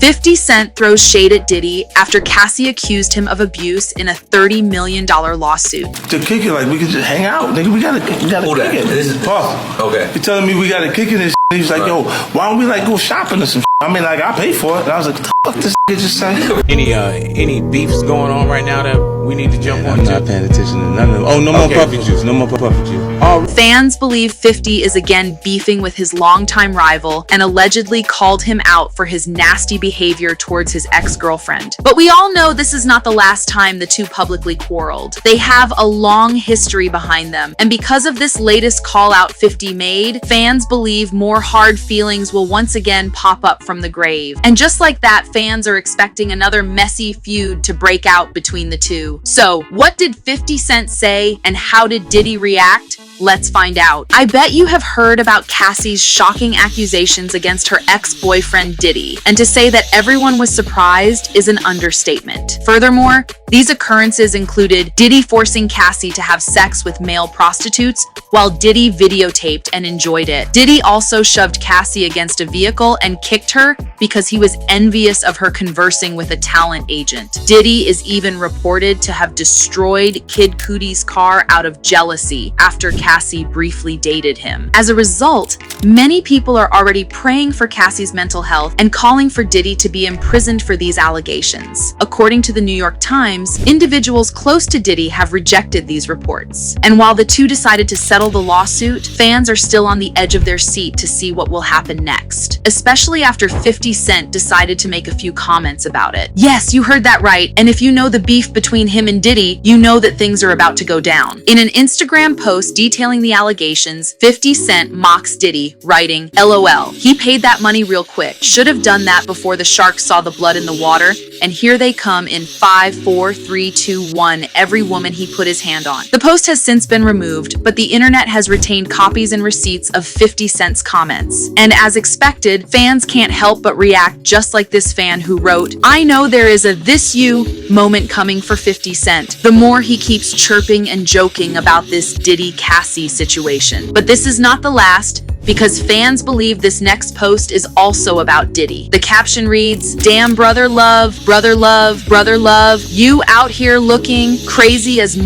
50 Cent throws shade at Diddy after Cassie accused him of abuse in a $30 million lawsuit. To kick it, like, we could just hang out. Nigga, we gotta kick it. This is Puff. Okay. You're telling me we gotta kick it and shit. He's like, yo, why don't we like go shopping or some shit? I mean, like, I pay for it. And I was like, what the fuck this nigga just say? Any beefs going on right now that we need to jump on? I'm not paying attention to none of them. Oh, no more puffy juice. No more puffy juice. Fans believe 50 is again beefing with his longtime rival and allegedly called him out for his nasty behavior towards his ex-girlfriend. But we all know this is not the last time the two publicly quarreled. They have a long history behind them, and because of this latest call-out 50 made, fans believe more hard feelings will once again pop up from the grave. And just like that, fans are expecting another messy feud to break out between the two. So, what did 50 Cent say, and how did Diddy react? Let's find out. I bet you have heard about Cassie's shocking accusations against her ex-boyfriend Diddy, and to say that everyone was surprised is an understatement. Furthermore, these occurrences included Diddy forcing Cassie to have sex with male prostitutes, while Diddy videotaped and enjoyed it. Diddy also shoved Cassie against a vehicle and kicked her because he was envious of her conversing with a talent agent. Diddy is even reported to have destroyed Kid Cudi's car out of jealousy after Cassie briefly dated him. As a result, many people are already praying for Cassie's mental health and calling for Diddy to be imprisoned for these allegations. According to the New York Times, individuals close to Diddy have rejected these reports. And while the two decided to settle the lawsuit, fans are still on the edge of their seat to see what will happen next, especially after 50 Cent decided to make a few comments about it. Yes, you heard that right, and if you know the beef between him and Diddy, you know that things are about to go down. In an Instagram post detailing the allegations, 50 Cent mocks Diddy, writing, LOL, he paid that money real quick. Should have done that before the sharks saw the blood in the water, and here they come in 5, 4, 3, 2, 1, every woman he put his hand on. The post has since been removed, but the internet has retained copies and receipts of 50 Cent's comments. And as expected, fans can't help but react just like this fan who wrote, I know there is a "this you" moment coming for 50 Cent. The more he keeps chirping and joking about this Diddy-Cassie situation. But this is not the last, because fans believe this next post is also about Diddy. The caption reads, damn brother love, brother love, brother love, you out here looking crazy as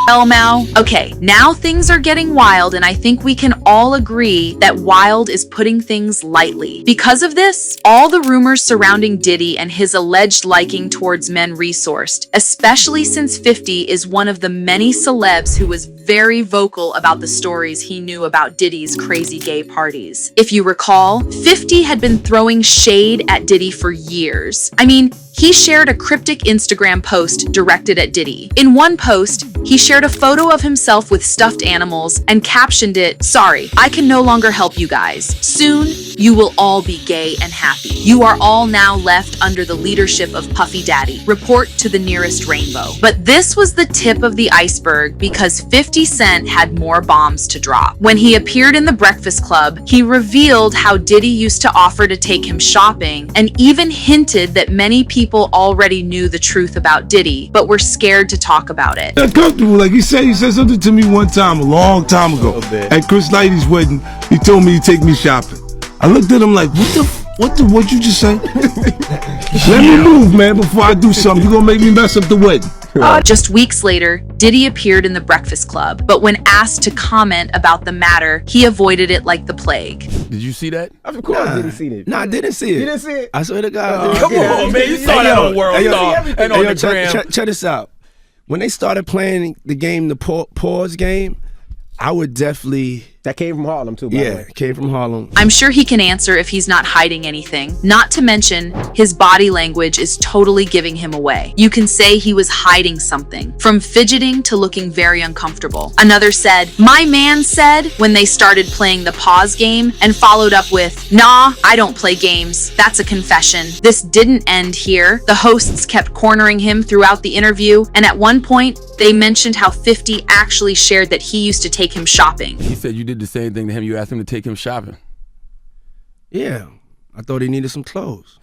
Elmau. Okay, now things are getting wild, and I think we can all agree that wild is putting things lightly. Because of this, all the rumors surrounding Diddy and his alleged liking towards men resourced, especially since 50 is one of the many celebs who was very vocal about the stories he knew about Diddy's crazy gay parties. If you recall, 50 had been throwing shade at Diddy for years. I mean, he shared a cryptic Instagram post directed at Diddy. In one post, he shared a photo of himself with stuffed animals and captioned it, sorry, I can no longer help you guys. Soon, you will all be gay and happy. You are all now left under the leadership of Puffy Daddy. Report to the nearest rainbow. But this was the tip of the iceberg, because 50 Cent had more bombs to drop. When he appeared in the Breakfast Club, he revealed how Diddy used to offer to take him shopping, and even hinted that many people already knew the truth about Diddy, but were scared to talk about it. Uncomfortable, like he said something to me one time, a long time ago, at Chris Lighty's wedding. He told me to take me shopping. I looked at him like, what'd you just say? Let me move, man, before I do something. You're gonna make me mess up the wedding. Just weeks later, Diddy appeared in the Breakfast Club, but when asked to comment about the matter, he avoided it like the plague. Did you see that? Of course, I didn't see it. Nah, I didn't see it. You didn't see it? I swear to God. Come on, man. You saw that on World Star and on the gram. Check this out. When they started playing the game, the pause game, I would definitely... That came from Harlem too, by the way. It came from Harlem. I'm sure he can answer if he's not hiding anything. Not to mention, his body language is totally giving him away. You can say he was hiding something, from fidgeting to looking very uncomfortable. Another said, my man said, when they started playing the pause game, and followed up with, nah, I don't play games. That's a confession. This didn't end here. The hosts kept cornering him throughout the interview, and at one point, they mentioned how 50 actually shared that he used to take him shopping. He said you did the same thing to him. You asked him to take him shopping. Yeah, I thought he needed some clothes.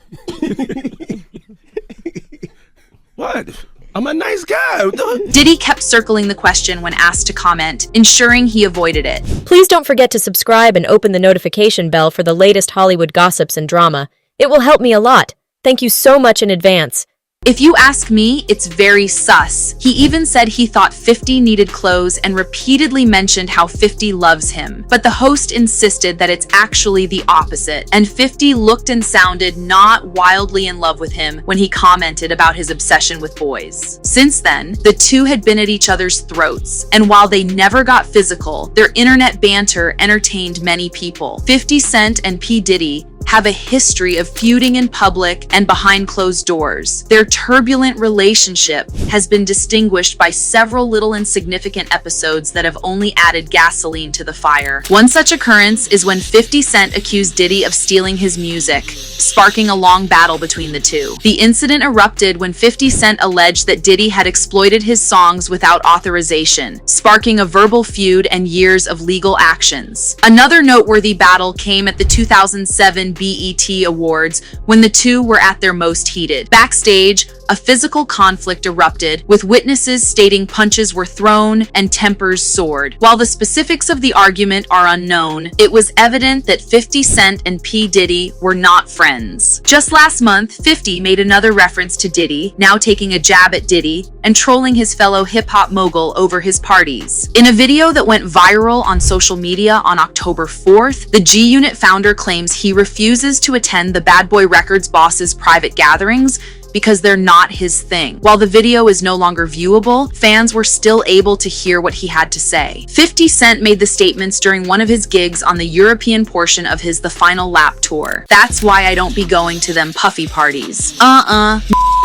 What? I'm a nice guy. Diddy kept circling the question when asked to comment, ensuring he avoided it. Please don't forget to subscribe and open the notification bell for the latest Hollywood gossips and drama. It will help me a lot. Thank you so much in advance. If you ask me, it's very sus. He even said he thought 50 needed clothes and repeatedly mentioned how 50 loves him. But the host insisted that it's actually the opposite, and 50 looked and sounded not wildly in love with him when he commented about his obsession with boys. Since then, the two had been at each other's throats, and while they never got physical, their internet banter entertained many people. 50 Cent and P. Diddy have a history of feuding in public and behind closed doors. Their turbulent relationship has been distinguished by several little insignificant episodes that have only added gasoline to the fire. One such occurrence is when 50 Cent accused Diddy of stealing his music, sparking a long battle between the two. The incident erupted when 50 Cent alleged that Diddy had exploited his songs without authorization, sparking a verbal feud and years of legal actions. Another noteworthy battle came at the 2007 BET Awards when the two were at their most heated. Backstage, a physical conflict erupted, with witnesses stating punches were thrown and tempers soared. While the specifics of the argument are unknown, it was evident that 50 Cent and P. Diddy were not friends. Just last month, 50 made another reference to Diddy, now taking a jab at Diddy and trolling his fellow hip-hop mogul over his parties. In a video that went viral on social media on October 4th, the G-Unit founder claims he refuses to attend the Bad Boy Records boss's private gatherings because they're not his thing. While the video is no longer viewable, fans were still able to hear what he had to say. 50 Cent made the statements during one of his gigs on the European portion of his The Final Lap tour. That's why I don't be going to them puffy parties.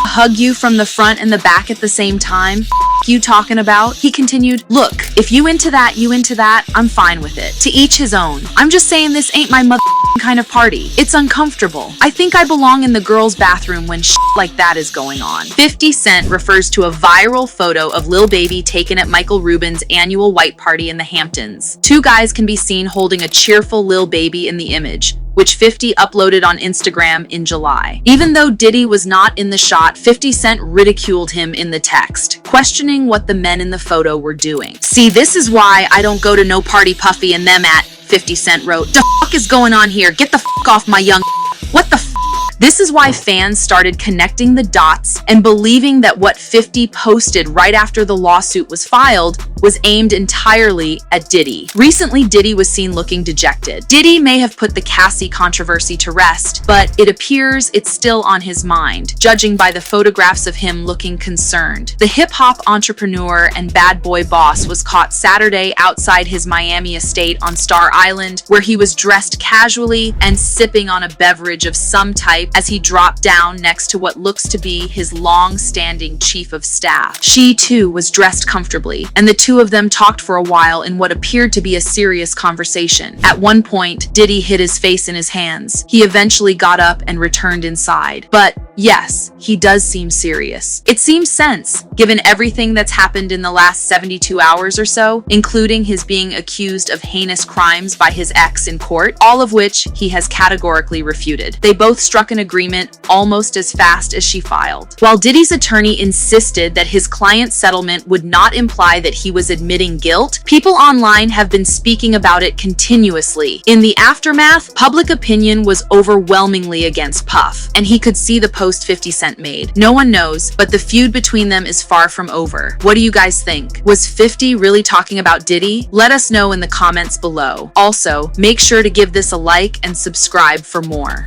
Hug you from the front and the back at the same time? You talking about? He continued, look, if you into that, I'm fine with it. To each his own. I'm just saying this ain't my kind of party. It's uncomfortable. I think I belong in the girls' bathroom when like that is going on. 50 Cent refers to a viral photo of Lil Baby taken at Michael Rubin's annual white party in the Hamptons. Two guys can be seen holding a cheerful Lil Baby in the image, which 50 uploaded on Instagram in July. Even though Diddy was not in the shot, 50 Cent ridiculed him in the text, questioning what the men in the photo were doing. See, this is why I don't go to no party Puffy and them at, 50 Cent wrote. The fuck is going on here? Get the fuck off my young. What the fuck? This is why fans started connecting the dots and believing that what 50 posted right after the lawsuit was filed was aimed entirely at Diddy. Recently, Diddy was seen looking dejected. Diddy may have put the Cassie controversy to rest, but it appears it's still on his mind, judging by the photographs of him looking concerned. The hip-hop entrepreneur and bad boy boss was caught Saturday outside his Miami estate on Star Island, where he was dressed casually and sipping on a beverage of some type as he dropped down next to what looks to be his long-standing chief of staff. She, too, was dressed comfortably, and the two of them talked for a while in what appeared to be a serious conversation. At one point, Diddy hid his face in his hands. He eventually got up and returned inside. But yes, he does seem serious. It seems sense, given everything that's happened in the last 72 hours or so, including his being accused of heinous crimes by his ex in court, all of which he has categorically refuted. They both struck an agreement almost as fast as she filed. While Diddy's attorney insisted that his client's settlement would not imply that he was admitting guilt, people online have been speaking about it continuously. In the aftermath, public opinion was overwhelmingly against Puff, and he could see the post 50 Cent made. No one knows, but the feud between them is far from over. What do you guys think? Was 50 really talking about Diddy? Let us know in the comments below. Also, make sure to give this a like and subscribe for more.